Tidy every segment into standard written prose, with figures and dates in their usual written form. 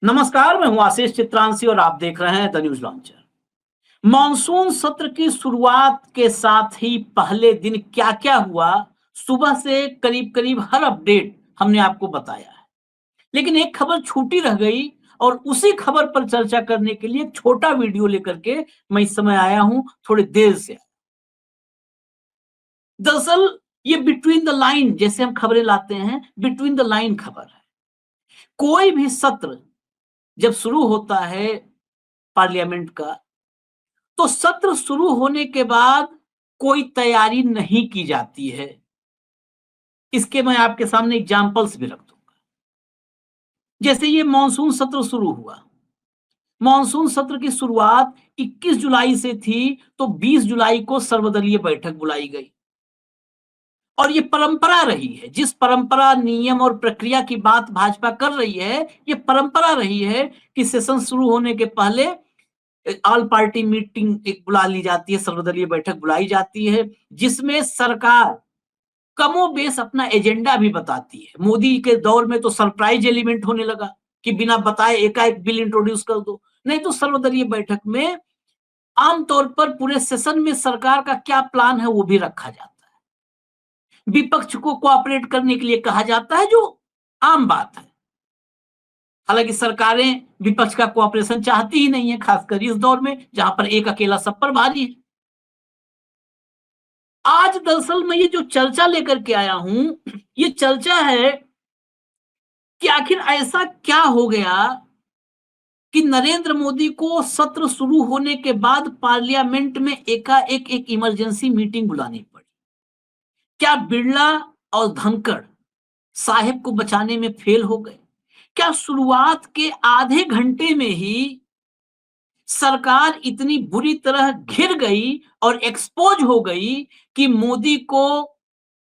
नमस्कार, मैं हूं आशीष चित्रांशी और आप देख रहे हैं द न्यूज लॉन्चर। मॉनसून सत्र की शुरुआत के साथ ही पहले दिन क्या-क्या हुआ, सुबह से करीब-करीब हर अपडेट हमने आपको बताया है। लेकिन एक खबर छूटी रह गई और उसी खबर पर चर्चा करने के लिए एक छोटा वीडियो लेकर के मैं इस समय आया हूं, थोड़ी देर से। दरअसल ये बिटवीन द लाइन जैसे हम खबरें लाते हैं, बिटवीन द लाइन खबर है। कोई भी सत्र जब शुरू होता है पार्लियामेंट का, तो सत्र शुरू होने के बाद कोई तैयारी नहीं की जाती है। इसके मैं आपके सामने एग्जांपल्स भी रख दूंगा। जैसे ये मॉनसून सत्र शुरू हुआ। मॉनसून सत्र की शुरुआत 21 जुलाई से थी, तो 20 जुलाई को सर्वदलीय बैठक बुलाई गई। और ये परंपरा रही है, जिस परंपरा, नियम और प्रक्रिया की बात भाजपा कर रही है, ये परंपरा रही है कि सेशन शुरू होने के पहले ऑल पार्टी मीटिंग एक बुला ली जाती है, सर्वदलीय बैठक बुलाई जाती है, जिसमें सरकार कमोबेश अपना एजेंडा भी बताती है। मोदी के दौर में तो सरप्राइज एलिमेंट होने लगा कि बिना बताए एकाएक बिल इंट्रोड्यूस कर दो। नहीं तो सर्वदलीय बैठक में आमतौर पर पूरे सेशन में सरकार का क्या प्लान है वो भी रखा जाता है। विपक्ष को कोऑपरेट करने के लिए कहा जाता है, जो आम बात है। हालांकि सरकारें विपक्ष का कोऑपरेशन चाहती ही नहीं है, खासकर इस दौर में जहां पर एक अकेला सब पर भारी है। आज दरअसल मैं ये जो चर्चा लेकर के आया हूं, ये चर्चा है कि आखिर ऐसा क्या हो गया कि नरेंद्र मोदी को सत्र शुरू होने के बाद पार्लियामेंट में एकाएक एक इमरजेंसी मीटिंग बुलानी पड़ी। क्या बिरला और धनखड़ साहेब को बचाने में फेल हो गए? क्या शुरुआत के आधे घंटे में ही सरकार इतनी बुरी तरह घिर गई और एक्सपोज हो गई कि मोदी को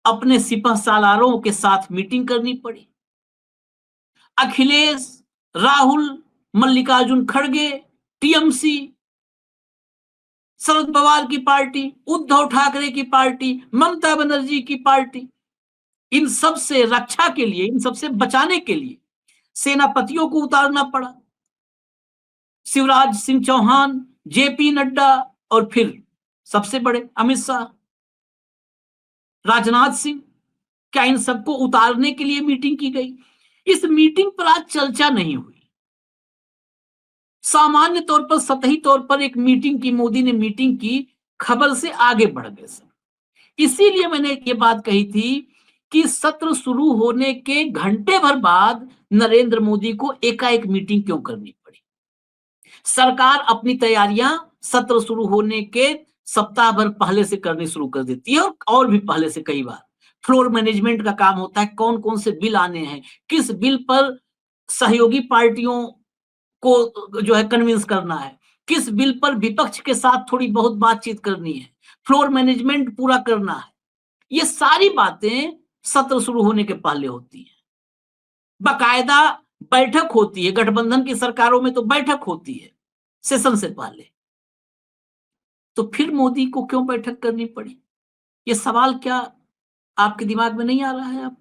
अपने सिपह सालारों के साथ मीटिंग करनी पड़ी? अखिलेश, राहुल, मल्लिकार्जुन खड़गे, टीएमसी, शरद पवार की पार्टी, उद्धव ठाकरे की पार्टी, ममता बनर्जी की पार्टी, इन सब से रक्षा के लिए, इन सब से बचाने के लिए सेनापतियों को उतारना पड़ा। शिवराज सिंह चौहान, जेपी नड्डा और फिर सबसे बड़े अमित शाह, राजनाथ सिंह, क्या इन सबको उतारने के लिए मीटिंग की गई? इस मीटिंग पर आज चर्चा नहीं हुई। सामान्य तौर पर, सतही तौर पर एक मीटिंग की, मोदी ने मीटिंग की, खबर से आगे बढ़ गए सब। इसीलिए मैंने ये बात कही थी कि सत्र शुरू होने के घंटे भर बाद नरेंद्र मोदी को एकाएक मीटिंग क्यों करनी पड़ी। सरकार अपनी तैयारियां सत्र शुरू होने के सप्ताह भर पहले से करनी शुरू कर देती है, और भी पहले से कई बार। फ्लोर मैनेजमेंट का काम होता है, कौन कौन से बिल आने हैं, किस बिल पर सहयोगी पार्टियों को जो है कन्विंस करना है, किस बिल पर विपक्ष के साथ थोड़ी बहुत बातचीत करनी है, फ्लोर मैनेजमेंट पूरा करना है। ये सारी बातें सत्र शुरू होने के पहले होती हैं। बाकायदा बैठक होती है, गठबंधन की सरकारों में तो बैठक होती है सेशन से पहले। तो फिर मोदी को क्यों बैठक करनी पड़ी? ये सवाल क्या आपके दिमाग में नहीं आ रहा है? आप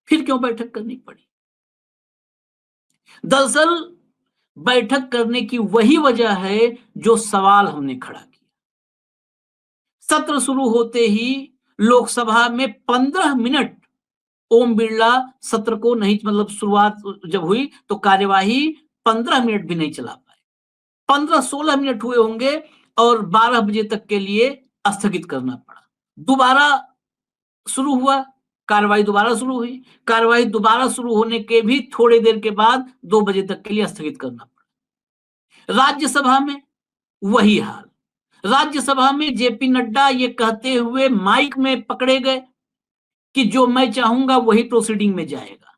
फिर क्यों बैठक करनी पड़ी? दरअसल बैठक करने की वही वजह है जो सवाल हमने खड़ा किया। सत्र शुरू होते ही लोकसभा में 15 मिनट ओम बिरला सत्र को नहीं, मतलब शुरुआत जब हुई तो कार्यवाही 15 मिनट भी नहीं चला पाए। 15-16 मिनट हुए होंगे और 12 बजे तक के लिए स्थगित करना पड़ा। दोबारा शुरू हुआ, कार्रवाई दोबारा शुरू हुई। कार्रवाई दोबारा शुरू होने के भी थोड़ी देर के बाद 2 बजे तक के लिए स्थगित करना पड़ा। राज्यसभा में वही हाल। राज्यसभा में जेपी नड्डा ये कहते हुए माइक में पकड़े गए कि जो मैं चाहूंगा वही प्रोसीडिंग में जाएगा,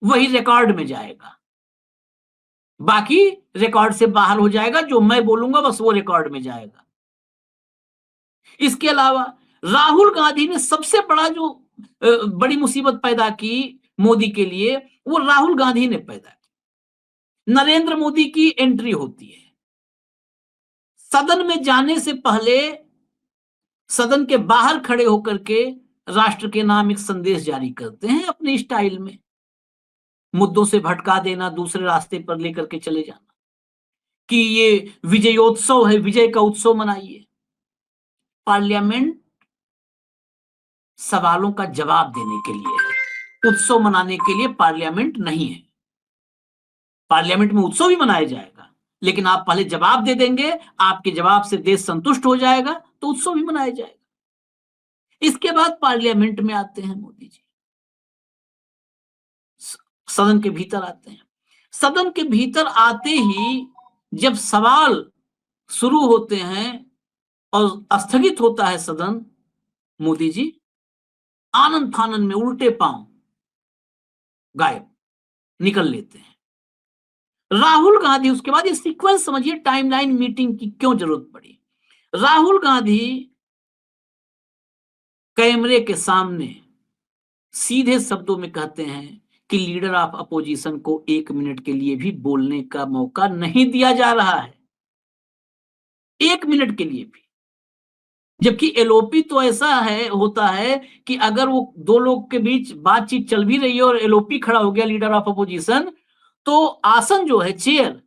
वही रिकॉर्ड में जाएगा, बाकी रिकॉर्ड से बाहर हो जाएगा, जो मैं बोलूंगा बस वो रिकॉर्ड में जाएगा। इसके अलावा राहुल गांधी ने सबसे बड़ा जो बड़ी मुसीबत पैदा की मोदी के लिए, वो राहुल गांधी ने पैदा की। नरेंद्र मोदी की एंट्री होती है, सदन में जाने से पहले सदन के बाहर खड़े होकर के राष्ट्र के नाम एक संदेश जारी करते हैं अपने स्टाइल में। मुद्दों से भटका देना, दूसरे रास्ते पर लेकर के चले जाना कि ये विजयोत्सव है, विजय का उत्सव मनाइए। पार्लियामेंट सवालों का जवाब देने के लिए है, उत्सव मनाने के लिए पार्लियामेंट नहीं है। पार्लियामेंट में उत्सव भी मनाया जाएगा, लेकिन आप पहले जवाब दे देंगे, आपके जवाब से देश संतुष्ट हो जाएगा तो उत्सव भी मनाया जाएगा। इसके बाद पार्लियामेंट में आते हैं मोदी जी, सदन के भीतर आते हैं। सदन के भीतर आते ही जब सवाल शुरू होते हैं और स्थगित होता है सदन, मोदी जी आनन फानन में उल्टे पांव गायब, निकल लेते हैं। राहुल गांधी, उसके बाद ये सीक्वेंस समझिए टाइमलाइन मीटिंग की क्यों जरूरत पड़ी। राहुल गांधी कैमरे के सामने सीधे शब्दों में कहते हैं कि लीडर ऑफ अपोजिशन को 1 मिनट के लिए भी बोलने का मौका नहीं दिया जा रहा है, 1 मिनट के लिए भी। जबकि एलओपी तो ऐसा है, होता है कि अगर वो दो लोग के बीच बातचीत चल भी रही है और एलओपी खड़ा हो गया लीडर ऑफ अपोजिशन, तो आसन जो है, चेयर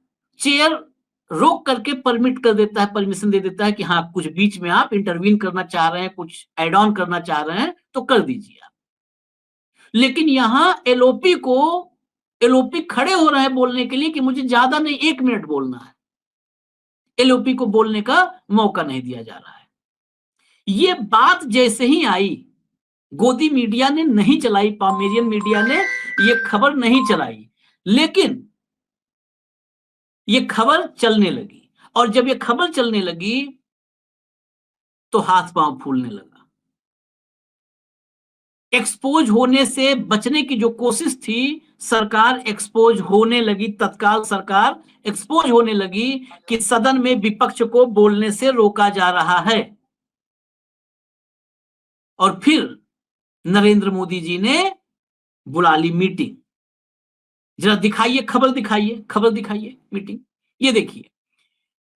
रोक करके परमिट कर देता है, परमिशन दे देता है कि हाँ कुछ बीच में आप इंटरवीन करना चाह रहे हैं, कुछ एड ऑन करना चाह रहे हैं तो कर दीजिए आप। लेकिन यहां एलओपी खड़े हो रहे हैं बोलने के लिए कि मुझे ज्यादा नहीं 1 मिनट बोलना है, एलओपी को बोलने का मौका नहीं दिया जा रहा है। ये बात जैसे ही आई, गोदी मीडिया ने नहीं चलाई, पामेरियन मीडिया ने ये खबर नहीं चलाई, लेकिन ये खबर चलने लगी। और जब ये खबर चलने लगी तो हाथ पांव फूलने लगा। एक्सपोज होने से बचने की जो कोशिश थी, सरकार एक्सपोज होने लगी, तत्काल सरकार एक्सपोज होने लगी कि सदन में विपक्ष को बोलने से रोका जा रहा है। और फिर नरेंद्र मोदी जी ने बुला ली मीटिंग। जरा दिखाइए, खबर दिखाइए मीटिंग। ये देखिए,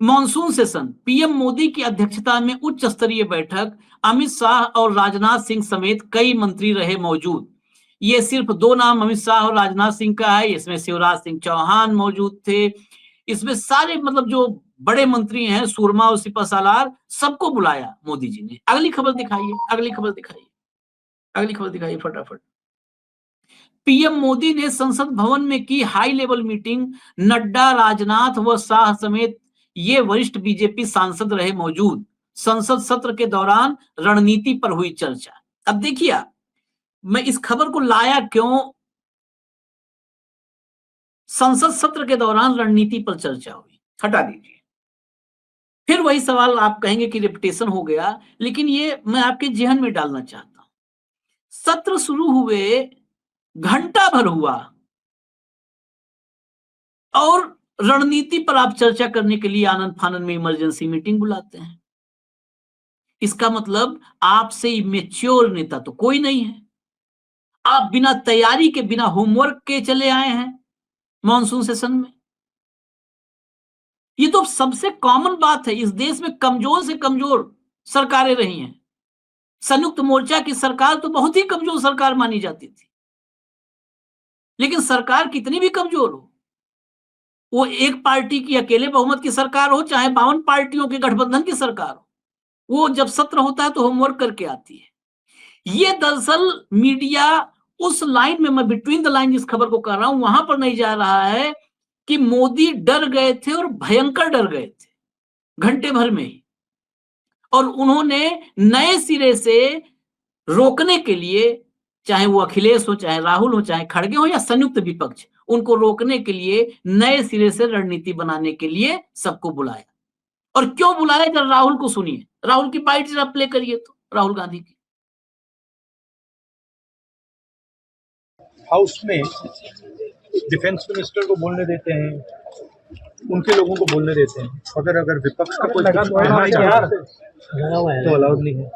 मॉनसून सेशन, पीएम मोदी की अध्यक्षता में उच्च स्तरीय बैठक, अमित शाह और राजनाथ सिंह समेत कई मंत्री रहे मौजूद। ये सिर्फ 2 नाम अमित शाह और राजनाथ सिंह का है, इसमें शिवराज सिंह चौहान मौजूद थे, इसमें सारे मतलब जो बड़े मंत्री हैं, सुरमा और सिपहसालार, सबको बुलाया मोदी जी ने। अगली खबर दिखाइए फटाफट। पीएम मोदी ने संसद भवन में की high level meeting, Nadda, Rajnath व शाह समेत ये वरिष्ठ बीजेपी सांसद रहे मौजूद। संसद सत्र के दौरान रणनीति पर हुई चर्चा। अब देखिए, मैं इस खबर को लाया क्यों, संसद सत्र के दौरान रणनीति पर चर्चा हुई, हटा दीजिए। फिर वही सवाल आप कहेंगे कि रिपीटेशन हो गया, लेकिन ये मैं आपके जेहन में डालना चाहता हूं। सत्र शुरू हुए घंटा भर हुआ और रणनीति पर आप चर्चा करने के लिए आनंद फानन में इमरजेंसी मीटिंग बुलाते हैं। इसका मतलब आपसे इमेच्योर नेता तो कोई नहीं है। आप बिना तैयारी के, बिना होमवर्क के चले आए हैं मॉनसून सेशन में। ये तो सबसे कॉमन बात है। इस देश में कमजोर से कमजोर सरकारें रही हैं। संयुक्त मोर्चा की सरकार तो बहुत ही कमजोर सरकार मानी जाती थी, लेकिन सरकार कितनी भी कमजोर हो, वो एक पार्टी की अकेले बहुमत की सरकार हो, चाहे 52 पार्टियों के गठबंधन की सरकार हो, वो जब सत्र होता है तो होमवर्क करके आती है। ये दरअसल मीडिया उस लाइन में, मैं बिटवीन द लाइन जिस खबर को कर रहा हूं, वहां पर नहीं जा रहा है कि मोदी डर गए थे और भयंकर डर गए थे घंटे भर में ही। और उन्होंने नए सिरे से रोकने के लिए, चाहे वो अखिलेश हो, चाहे राहुल हो, चाहे खड़गे हो या संयुक्त विपक्ष, उनको रोकने के लिए नए सिरे से रणनीति बनाने के लिए सबको बुलाया। और क्यों बुलाया, जरा राहुल को सुनिए, राहुल की बाइट जरा प्ले करिए तो, राहुल गांधी की। हाउस में डिफेंस मिनिस्टर को बोलने देते हैं, उनके लोगों को बोलने देते हैं, अगर विपक्ष का कोई तो अलाउड नहीं है।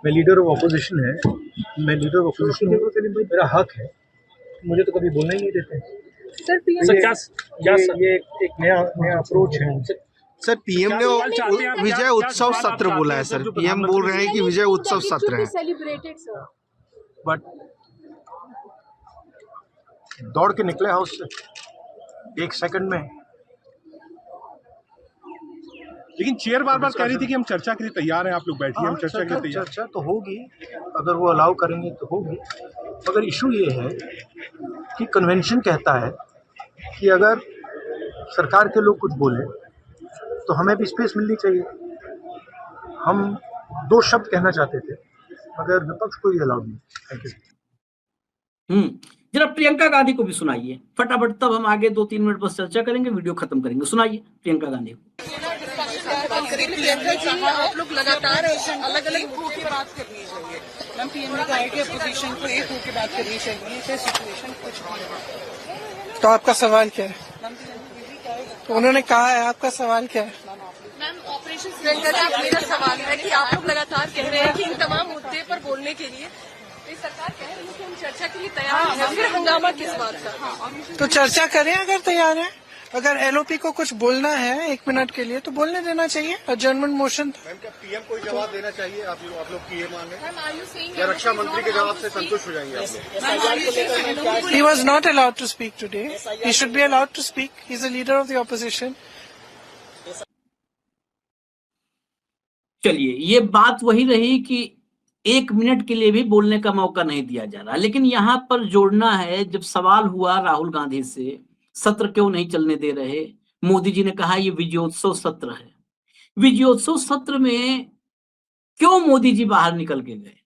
मैं लीडर ऑफ ऑपोजिशन हूँ, मेरा हक है, मुझे तो कभी बोलना ही नहीं देते। सर ये एक नया अप्रोच है। सर, पीएम ने विजय उत्सव सत्र बोला है। सर, पीएम बोल रहे हैं कि विजय उत्सव सत्र है, बट दौड़ के निकले हाउस से 1 सेकंड में। लेकिन चेयर बार बार कह रही थी कि हम चर्चा के लिए तैयार हैं, आप लोग बैठिए, हम चर्चा के लिए तैयार। चर्चा तो होगी, अगर वो अलाउ करेंगे तो होगी, मगर इशू ये है कि कन्वेंशन कहता है कि अगर सरकार के लोग कुछ बोले तो हमें भी स्पेस मिलनी चाहिए। हम 2 शब्द कहना चाहते थे मगर विपक्ष को ये अलाउ नहीं। Thank you. जरा प्रियंका गांधी को भी सुनाइए फटाफट, तब हम आगे 2-3 मिनट बस चर्चा करेंगे, वीडियो खत्म करेंगे। सुनाइए प्रियंका गांधी को। प्रियंका जी, आप लोग लगातार अलग अलग होकर बात करनी चाहिए। मैम, पीएम ने कहा है कि अपोजिशन को एक होकर बात करनी चाहिए, इसे सिचुएशन कुछ भी है। तो आपका सवाल क्या है? तो उन्होंने कहा है, आपका सवाल क्या है? मैम, ऑपरेशन प्रियंका जी, आप मेरा सवाल है कि आप लोग लगातार कह रहे हैं कि इन तमाम मुद्दे पर बोलने के लिए सरकार कह रही है कि हम चर्चा के लिए तैयार हैं, फिर हंगामा किस बात का? तो चर्चा करें अगर तैयार है। अगर एलओपी को कुछ बोलना है 1 मिनट के लिए तो बोलने देना चाहिए। अडजर्नमेंट मोशन। मैम, क्या पीएम को जवाब देना चाहिए? आप लोग की ये मांग है या रक्षा मंत्री के जवाब से संतुष्ट हो जाएंगे आप लोग? He was not allowed to speak today. He should be allowed to speak. He is a leader of the opposition. चलिए, ये बात वही रही कि 1 मिनट के लिए भी बोलने का मौका नहीं दिया जा रहा। लेकिन यहां पर जोड़ना है, जब सवाल हुआ राहुल गांधी से सत्र क्यों नहीं चलने दे रहे, मोदी जी ने कहा ये विजयोत्सव सत्र है। विजयोत्सव सत्र में क्यों मोदी जी बाहर निकल के गए?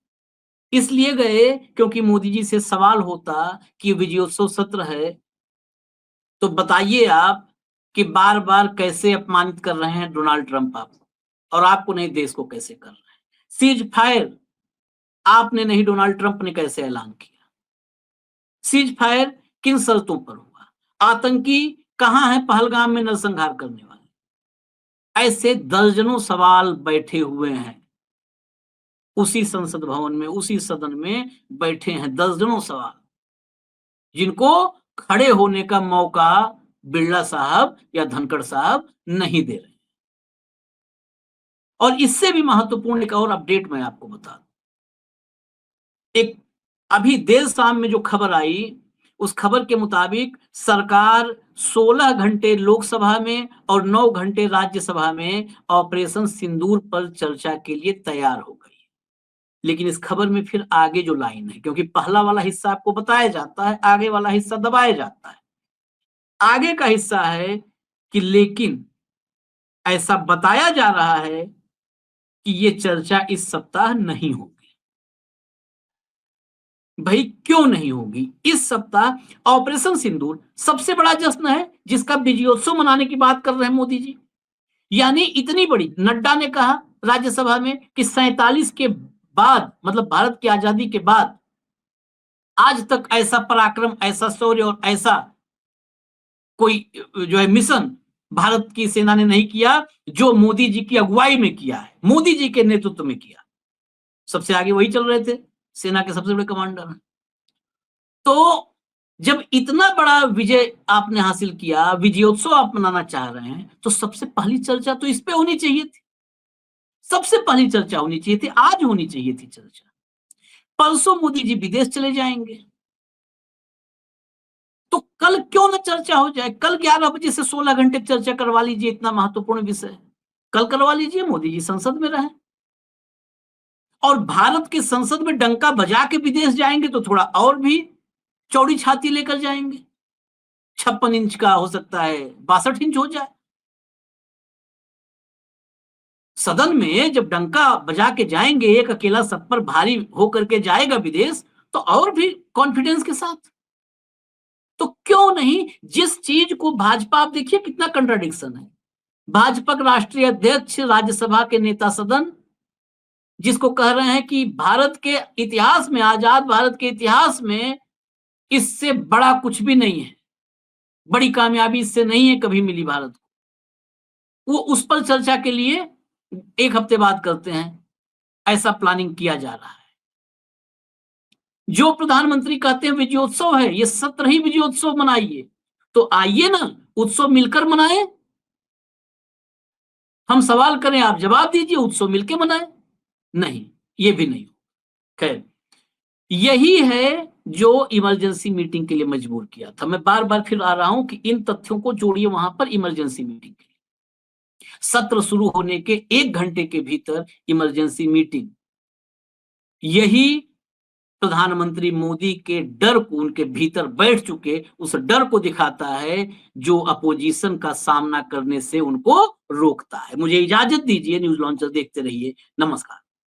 इसलिए गए क्योंकि मोदी जी से सवाल होता कि विजयोत्सव सत्र है तो बताइए आप कि बार बार कैसे अपमानित कर रहे हैं डोनाल्ड ट्रंप आपको, और आपको नहीं देश को कैसे कर रहे हैं। सीज फायर आपने नहीं, डोनाल्ड ट्रंप ने कैसे ऐलान किया? सीज फायर किन शर्तों पर हुआ? आतंकी कहां है पहलगाम में नरसंहार करने वाले? ऐसे दर्जनों सवाल बैठे हुए हैं उसी संसद भवन में, उसी सदन में बैठे हैं दर्जनों सवाल, जिनको खड़े होने का मौका बिरला साहब या धनखड़ साहब नहीं दे रहे। और इससे भी महत्वपूर्ण एक और अपडेट मैं आपको बता दूं। एक अभी देर शाम में जो खबर आई, उस खबर के मुताबिक सरकार 16 घंटे लोकसभा में और 9 घंटे राज्यसभा में ऑपरेशन सिंदूर पर चर्चा के लिए तैयार हो गई। लेकिन इस खबर में फिर आगे जो लाइन है, क्योंकि पहला वाला हिस्सा आपको बताया जाता है, आगे वाला हिस्सा दबाया जाता है। आगे का हिस्सा है कि लेकिन ऐसा बताया जा रहा है कि ये चर्चा इस सप्ताह नहीं होगी। भाई क्यों नहीं होगी? इस सप्ताह ऑपरेशन सिंदूर सबसे बड़ा जश्न है, जिसका विजयोत्सव मनाने की बात कर रहे हैं मोदी जी। यानी इतनी बड़ी, नड्डा ने कहा राज्यसभा में कि 47 के बाद, मतलब भारत की आजादी के बाद आज तक ऐसा पराक्रम, ऐसा शौर्य और ऐसा कोई जो है मिशन भारत की सेना ने नहीं किया जो मोदी जी की अगुवाई में किया है, मोदी जी के नेतृत्व में किया। सबसे आगे वही चल रहे थे, सेना के सबसे बड़े कमांडर हैं। तो जब इतना बड़ा विजय आपने हासिल किया, विजयोत्सव आप मनाना चाह रहे हैं, तो सबसे पहली चर्चा तो इस पे होनी चाहिए थी। सबसे पहली चर्चा होनी चाहिए थी, आज होनी चाहिए थी चर्चा। परसों मोदी जी विदेश चले जाएंगे, तो कल क्यों ना चर्चा हो जाए? कल 11 बजे से 16 घंटे चर्चा करवा लीजिए, इतना महत्वपूर्ण विषय कल करवा लीजिए। मोदी जी संसद में रहे, और भारत के संसद में डंका बजा के विदेश जाएंगे तो थोड़ा और भी चौड़ी छाती लेकर जाएंगे। 56 इंच का हो सकता है 62 इंच हो जाए। सदन में जब डंका बजा के जाएंगे, एक अकेला सब पर भारी होकर के जाएगा विदेश, तो और भी कॉन्फिडेंस के साथ। तो क्यों नहीं? जिस चीज को भाजपा, आप देखिए कितना कंट्राडिक्शन है। भाजपा के राष्ट्रीय अध्यक्ष, राज्यसभा के नेता सदन, जिसको कह रहे हैं कि भारत के इतिहास में, आजाद भारत के इतिहास में इससे बड़ा कुछ भी नहीं है, बड़ी कामयाबी इससे नहीं है कभी मिली भारत को, वो उस पर चर्चा के लिए 1 हफ्ते बाद करते हैं। ऐसा प्लानिंग किया जा रहा है। जो प्रधानमंत्री कहते हैं विजयोत्सव है, ये सत्र ही विजयोत्सव मनाइए, तो आइए ना उत्सव मिलकर मनाएं। हम सवाल करें, आप जवाब दीजिए, उत्सव मिलकर मनाएं। नहीं, ये भी नहीं। खैर, यही है जो इमरजेंसी मीटिंग के लिए मजबूर किया था। मैं बार बार फिर आ रहा हूं कि इन तथ्यों को जोड़िए वहां पर इमरजेंसी मीटिंग के लिए। सत्र शुरू होने के 1 घंटे के भीतर इमरजेंसी मीटिंग, यही प्रधानमंत्री मोदी के डर को उनके भीतर बैठ चुके उस डर को दिखाता है जो अपोजिशन का सामना करने से उनको रोकता है। मुझे इजाजत दीजिए, न्यूज लॉन्चर देखते रहिए। नमस्कार।